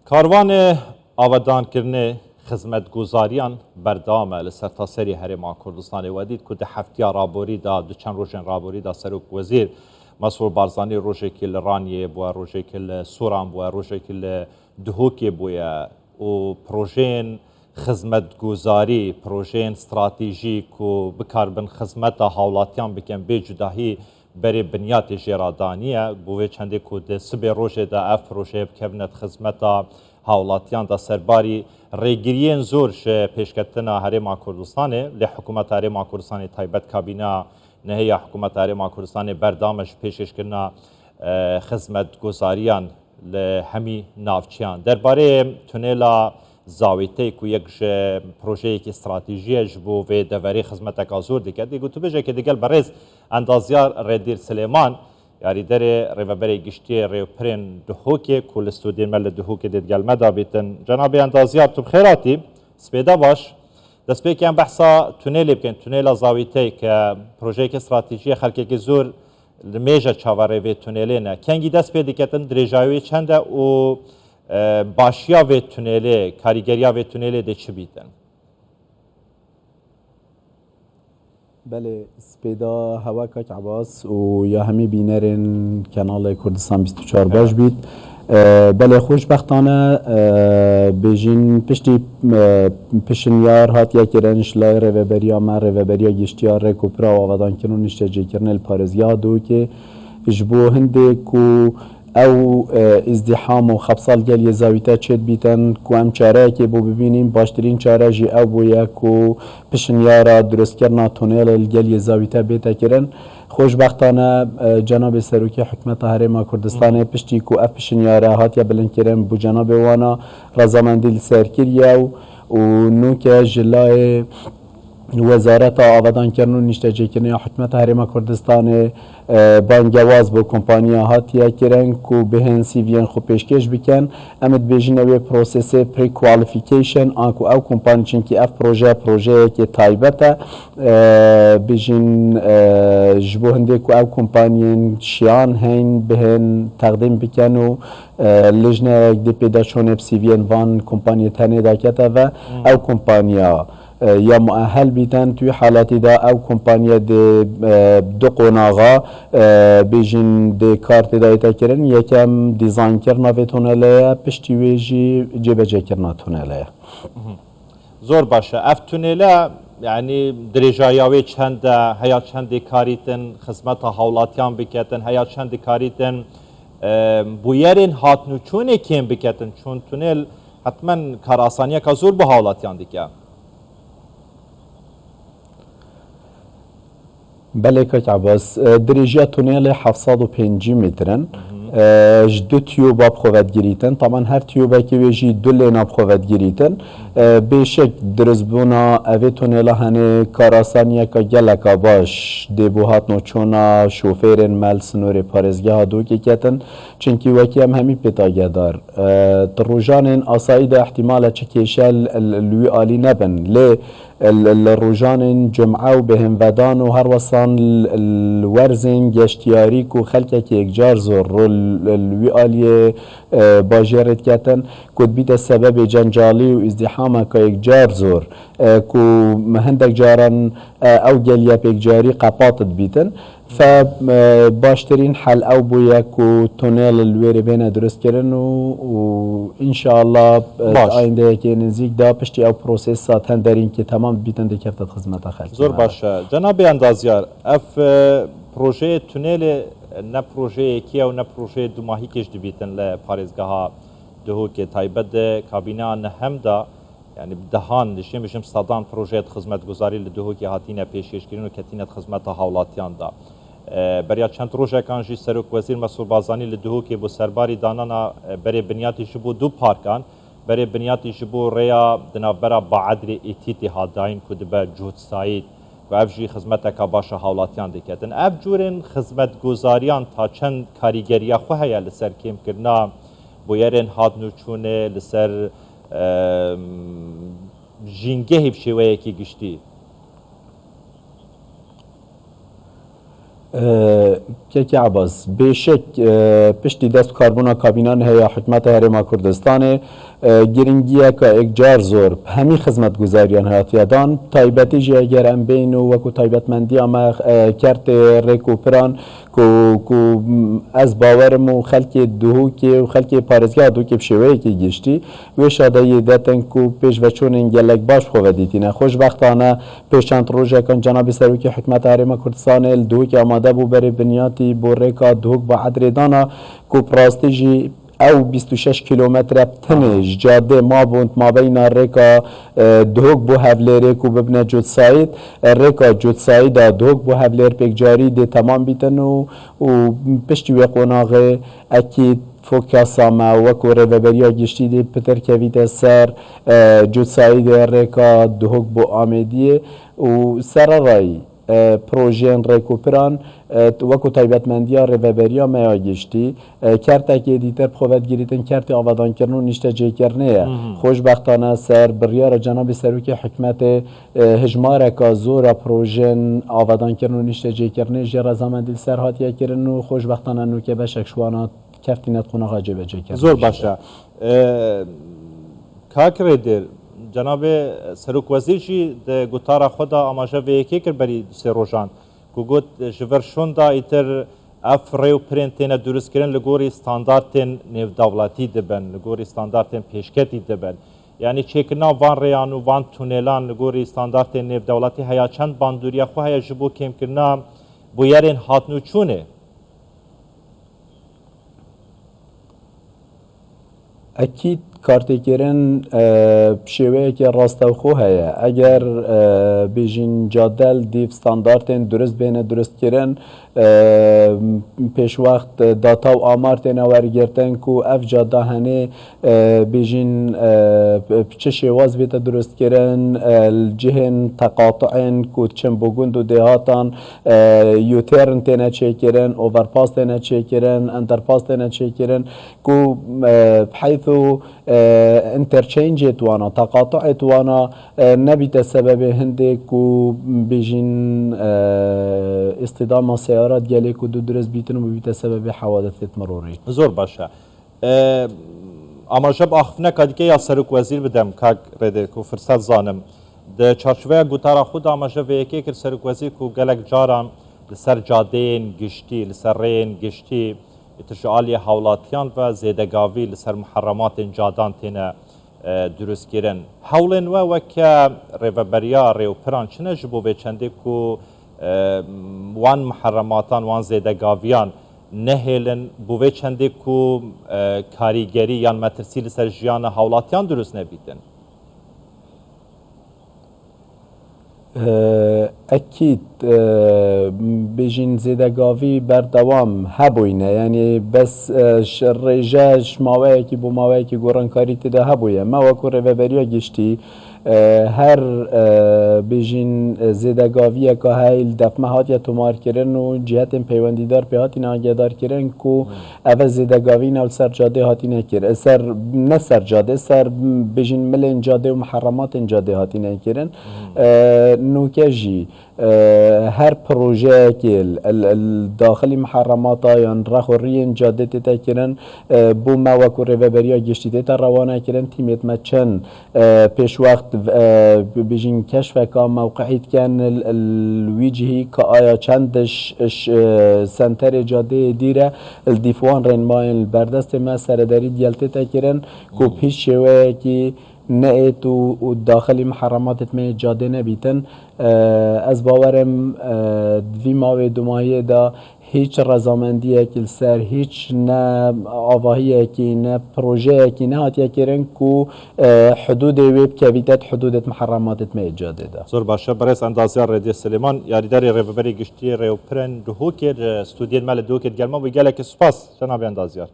کاروان آودانکردن خزمەتگوزاریان بەردەوامە لە سەرتاسەری هەرێما کوردستانی وەدید کو دە هەفتیا ڕابۆریدا دو چەند ڕۆژێن ڕابۆریدا سەرۆک وەزیر مەسعود بارزانی ڕۆژێکی لە ڕانیە بووە، ڕۆژێکی لە سووران بووە، ڕۆژێکی لە دهۆکێ بووە و پرۆژێن خزمەتگوزاری پرۆژێن استراتیژیک و بکاربن خزمەتە هاوڵاتیان بکەن بێ جوداهی berê binyatê jêradaniye bû vê çendê ku di sibê rojê de ev projeyê bikevne xizmeta hawlatiyan da serbarî rêgiriyên zor ji pêşketina Herêma Kurdistanê lê hikûmeta Herêma Kurdistanê taybet kabîna neheya hikûmeta Herêma Kurdistanê berdame ji pêşkêşkirina xizmetguzariyan li hemî navçiyan. Derbarê tunêla Zawîtê ku yek ji projeyekî stratîjî ji bo vê deverê xizmeteka zor dike dî tu bêjekê digel berêz endaziyar Redîr Silêman yarîderê rêveberê giştiyê rêwpirên Duhokê ku li studiyên me li Duhokê dê digelme dabîtin. Cenabê endaziyar tu bixêratî spêde baş destpêkê em behsa tunêlê bikin tunêla Zawîtê ke projeyekê stratîjî xelkekî zor li mêja çavarê vê tunêlê ne kengî dest pê diketin dirêjawî çend e û başiya vê tunêlê karîgeriya vê tunêlê de çi bîtin? Belê spêda hewa Kak Ebas û ya hemî bînerên Kanalê Kurdistan 24 baş bît. Belê xweşbextane bêjîn piştî pişinyar hatiye kirin ji lay rêveberiya me rêveberiya giştiya rêkopera û avadankirin û nîştecêkirinê li parêzgeha Duhokê ji bo hindê ku ew îzdîham û xebsal geliyê Zawîte çêt bîtin ku em çareyekê bû bibînin baştirîn çare jî ew bûye ku pişinyara durustkirina tunêlê li geliyê Zawîte bête kirin. Xweşbextane Cenabê Serokê Hikûmeta Herêma Kurdistanê piştî ku ev pişinyare hatiye bilindkirin bû cenabê wana razamendî li ser kiriye û nûke ji layê Wezareta Avadankirin û Nîştecêkirina Hikûmeta Herêma Kurdistanê bangewaz bo kompanya hatiye kirin ku bihên CVyên xwe pêşkêş bikin. Em dibêjin ew ê prosesê pre-qualification an ku ew kompanî çinkî ev projeyekê taybet e bêjin ji bo hindê ku ew kompaniyên şiyan hên bihên teqdîm bikin û lijnerek dê pêdaşonê CVyên van kompanyê tenê dakete ve ew kompanya یا مؤهل بیتن توی حالاتی دا او کمپانیا دی دو قوناغا بیجین دی کارت دایتا کرن یکم دیزاین کرنا و تونله پشتی ویجی جبجه کرنا تونله زور باشه اف تونله yani درێژایاوێ çende heya çendê karîtin xizmeta hawlatiyan biketin heya çendê karîtin bûyerên hatnûçûnê kêm biketin çûn tunêl hetmen karasaniyeka zor bu hawlatiyan dike. Belê Kak Ebas dirêjiya tunêlê 750 metrin ji du tîyoba bixwevetgirîtin taman her tîyobekê wê jî du lêna bixwevetgirîtin bêşek diristbûna evê tunêla henê karasaniyeka geleka baş dê bû hatnoçûna şofêrên mel snorê parêzgeha Duhokê ketin çunkî wekî em hemî pêtagedar di rojanên asayî de ihtimale çi kêşe li wî alî nebin lê روجان جمعه و بهم ودان و هر وسان ورزین گشتیاری کو خلک که اکجار زور روی آلیه باجرت کتن کد بیت سبب جنجالی و ازدحام که اکجار زور کو هندک جاران او گلیه اکجاری قپاتت بیتن فباشترین حل او بویا کو تونل الویری بین درست کردن و انشاءالله آینده که نزدیک دا پشتی او پروسیسات هندرین که تمام بیتن دکفتت خدمت خلق زور باشه جناب اندازیار اف پروژه تونل نه پروژه یکی و نه پروژه دو ماهی کش بیتن ل پاریزگاه Duhokê taybet de kabîneya nehem da yani dehan dişên bişim sadan projeyê xizmetguzarî li Duhokê hatîne pêşkêşkirin û ketîne xizmeta hawlatiyan da. Beriya çend rojekan jî Serokvezîr Mesûd Barzanî li Duhokê bû serbarî danana berê binyatî ji bo du parkan berê binyatî ji bo rêya di navbera Baedrê Êtîtê hatdayîn ku dibe Cuhd Saîd و ev jî xizmeteka başa hawlatiyan diketin. Ev curên xizmetguzariyan ta çend karîgeriya xwe heye li ser kêmkirina bûyerên hatnûçûnê li ser jîngehê bi şêweyekî giştî. که عباس بشک پشتی دست کاربونا کابینان هیا حکمت هرما کردستان گرنگیه که اکجار زور همی خدمت گزاریان هاتیادان تایبتی جی اگر ام بین و کو تایبتمندی اما کرت ریکوپران کو از باورم و خلک دهو که و خلک پارزگاه دو که بشوی که گشتی و شاده دتن کو پیش و چون انگلک باش خو دیتینه خوشبختانه پیش چند روزه کن جناب سروکی حکمت هرما کردستان دو که آماده بو بر بنیاتی بو ریکا دهو با عدردانا کو پراستیجی او 26 کیلومتر تنج جاده ما بوند ما بین ریکا دهوک بو هفلیر کو ببنه جود ساید ریکا جود ساید دهوک بو هفلیر پیک جاری ده تمام بیتن و پشتی وی قناغه اکید فوکاسا ما وکو ریوبریا گشتی ده پتر کویت سر جود ساید ریکا دهوک بو آمدیه و سر رای پروژین ریکوپران وکو تایبتمندیا ریوبریا ما گشتی کرتا که دیتر بخواد گیریتن کرت آوادان کردن و نیشته جی کرنه خوشبختانه سر بریار جناب سروک حکمت هجمار که زور پروژن آوادان کردن و نیشته جی کرنه جرا زمان دل سر هاتیه کردن و خوشبختانه نو که بشک شوانات کفتینت خونه غاجه بجی کردن زور باشه کاکر در جناب سروک وزیر جی ده گوتارا خدا آماجه و یکی کر بری سه روزان که گوت جورشون دا ایتر اف ریو پرینتین درست کردن لگوری استاندارتین نیو دولتی دبن لگوری استاندارتین پیشکتی دبن یعنی چکنا وان ریان و وان تونلان لگوری استاندارتین نیو دولتی هیا چند باندوریا خو هیا جبو کم کرنا بویرین هاتنو چونه اکید کارتکرین شیوه که راستوخو هیا اگر بیجین جادل دیو استاندارتین درست بین درست کرن پیش وقت داتا و آمارتین ورگرتن کو اف جاده هنه بیجین چه شواز بیت درست کرن جهن تقاطعن کو چم بگوند و دهاتان یوترن تینه چه کرن اوورپاس تینه چه کرن اندرپاس تینه چه کرن کو بحيث انترچینج توانا تقاطع توانا نبیت سبب هندک و بیجین اصطدام سیارات گلی که دو درست بیتن و بیت سبب حوادث مروری زور باشه اما جب آخفنه کدیگه یا سروک وزیر بدم که رده که فرصت زانم ده چارچوه گوتارا خود اما جب یکی که سروک وزیر که گلک جارم لسر جادین گشتی لسر رین گشتی اتشعالی حولاتیان و زیدگاوی لسر محرمات جادان تینه درست کردن حولن و که ریوبریا ریوپران چنه جبو به چنده که وان محرماتان وان زیدگاویان نهیلن بوه چنده که کاریگری یا مترسی لسر جیان حولاتیان درست نبیدن اکید بیجین زیدگاوی بردوام هبوینه یعنی بس ریجاج ماوه که بو ماوه که گورانکاری تده هبویه ما وکو ریوبریا گشتی هر بیجین زیدگاوی که هایل دفمه هاتیا تومار کرن و جهت پیوندیدار به هاتی ناگهدار کرن که اول زیدگاوی نول سر جاده هاتی نکر نه سر جاده سر بیجین ملین جاده و محرمات جاده هاتی نکرن نوکجی هر پروژه که داخلی محرمات یا رخورین جاده تیتا کرن بو ما وکو ریوبریا گشتی تیتا روانه کرن تیمیت مچن پیش وقت بیجین کشف که موقعیت کن الویجهی که آیا چندش سنتر جاده دیره الدیفوان رنمایل بردست ما سرداری دیلتی تا کرن که پیش شوه که نهیت و داخلی محرماتت می جاده نبیتن از باورم دوی ماوی دوماهی دا هیچ رضامندی که سر هیچ نه آواهی که نه پروژه که نه هاتیه کرن که حدود ویب کویتت حدودت محرماتت می جاده دا زور باشه برای اندازیار ردی سلیمان یاریداری ریوبری گشتی ریوپرن دهو که استودیل مال دو که گلما و گله که سپاس جناب اندازیار